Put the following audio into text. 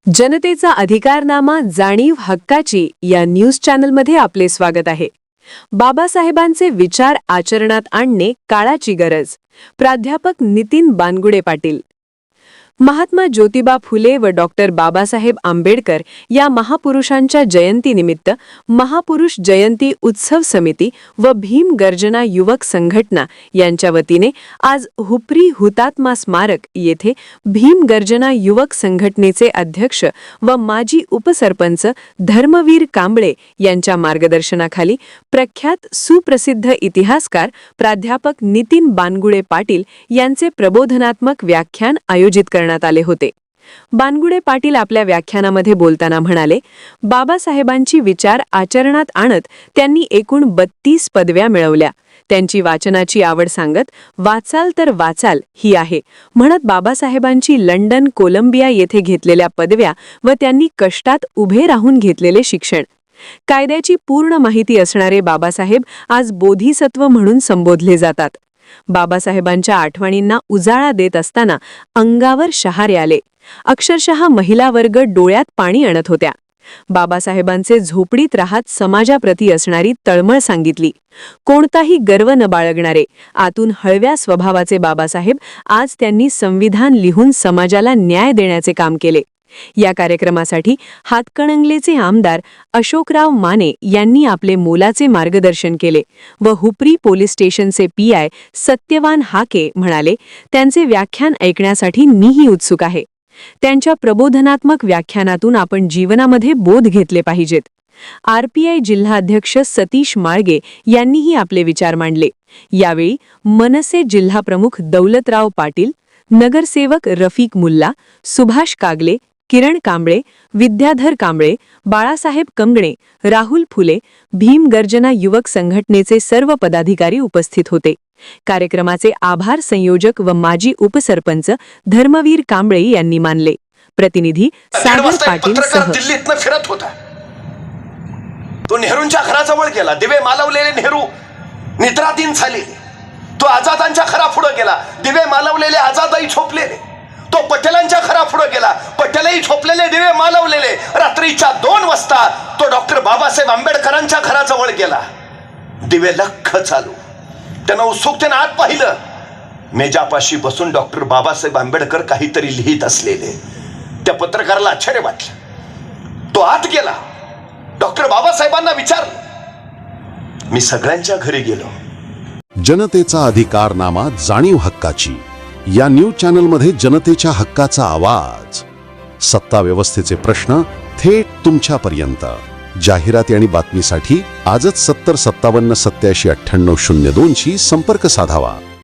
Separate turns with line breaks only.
जनतेचा अधिकारनामा जाणीव हक्काची या न्यूज चॅनलमध्ये आपले स्वागत आहे. बाबासाहेबांचे विचार आचरणात आणणे काळाची गरज. प्राध्यापक नितीन बानगुडे पाटील. महात्मा ज्योतिबा फुले व डॉक्टर बाबासाहेब आंबेडकर या महापुरुषांच्या जयंतीनिमित्त महापुरुष जयंती उत्सव समिती व भीम गर्जना युवक संघटना यांच्या वतीने आज हुपरी हुतात्मा स्मारक येथे भीम गर्जना युवक संघटनेचे अध्यक्ष व माजी उपसरपंच धर्मवीर कांबळे यांच्या मार्गदर्शनाखाली प्रख्यात सुप्रसिद्ध इतिहासकार प्राध्यापक नितीन बानगुडे पाटील यांचे प्रबोधनात्मक व्याख्यान आयोजित करण्यात आले होते. बानगुडे पाटील आपल्या व्याख्यानामध्ये बोलताना म्हणाले, बाबासाहेबांची विचार आचरणात आणत त्यांनी एकूण 32 पदव्या मिळवल्या. त्यांची वाचनाची आवड सांगत वाचाल तर वाचाल ही आहे म्हणत बाबासाहेबांची लंडन कोलंबिया येथे घेतलेल्या पदव्या व त्यांनी कष्टात उभे राहून घेतलेले शिक्षण. कायद्याची पूर्ण माहिती असणारे बाबासाहेब आज बोधिसत्व म्हणून संबोधले जातात. बाबासाहेबांच्या आठवणींना उजाळा देत असताना अंगावर शहारे आले. अक्षरशः महिला वर्ग डोळ्यात पाणी आणत होत्या. बाबासाहेबांचे झोपडीत राहत समाजाप्रती असणारी तळमळ सांगितली. कोणताही गर्व न बाळगणारे आतून हळव्या स्वभावाचे बाबासाहेब आज त्यांनी संविधान लिहून समाजाला न्याय देण्याचे काम केले. या कार्यक्रमासाठी हातकणंगलेचे आमदार अशोकराव माने यांनी आपले मोलाचे मार्गदर्शन केले व हुपरी पोलीस स्टेशनचे पीआय सत्यवान हाके म्हणाले, त्यांचे व्याख्यान ऐकण्यासाठी मीही उत्सुक आहे. त्यांच्या प्रबोधनात्मक व्याख्यानातून आपण जीवनामध्ये बोध घेतले पाहिजेत. आरपीआय जिल्हाध्यक्ष सतीश माळगे यांनीही आपले विचार मांडले. यावेळी मनसे जिल्हाप्रमुख दौलतराव पाटील, नगरसेवक रफिक मुल्ला, सुभाष कागले, किरण कांबळे, विद्याधर कांबळे, बाळासाहेब कंगणे, राहुल फुले, भीम गर्जना युवक संघटनेचे सर्व पदाधिकारी उपस्थित होते. कार्यक्रमाचे आभार संयोजक व माजी उपसरपंच धर्मवीर कांबळे यांनी मानले. प्रतिनिधी सागर पाटील सह.
दिल्लीतनं फिरत होता तो नेहरूंच्या घराजवळ गेला. दिवे मालवलेले नेहरू निद्राधीन झालेले. तो आझादांच्या घरापुढे गेला. दिवे मालवलेले आझादही झोपलेले. तो पटेलांच्या घरापुढे गेला. पटेलही झोपलेले, दिवे मालवलेले. रात्रीच्या 2 वाजता तो डॉक्टर बाबासाहेब आंबेडकरांच्या घराजवळ गेला. दिवे लख्ख चालू. त्यानं उत्सुकतेनं आत पाहिलं. मेजापाशी बसून डॉक्टर बाबासाहेब आंबेडकर काहीतरी लिहित असलेले. त्या पत्रकाराला आश्चर्य वाटलं. तो आत गेला. डॉक्टर बाबासाहेबांना विचारलं, मी सगळ्यांच्या घरी गेलो.
जनतेचा अधिकारनामा जाणीव हक्काची या न्यूज चॅनलमध्ये जनतेच्या हक्काचा आवाज. सत्ता व्यवस्थेचे प्रश्न थेट तुमच्यापर्यंत. जाहिराती आणि बातमीसाठी आजच 70 57 87 98 02 शी संपर्क साधावा.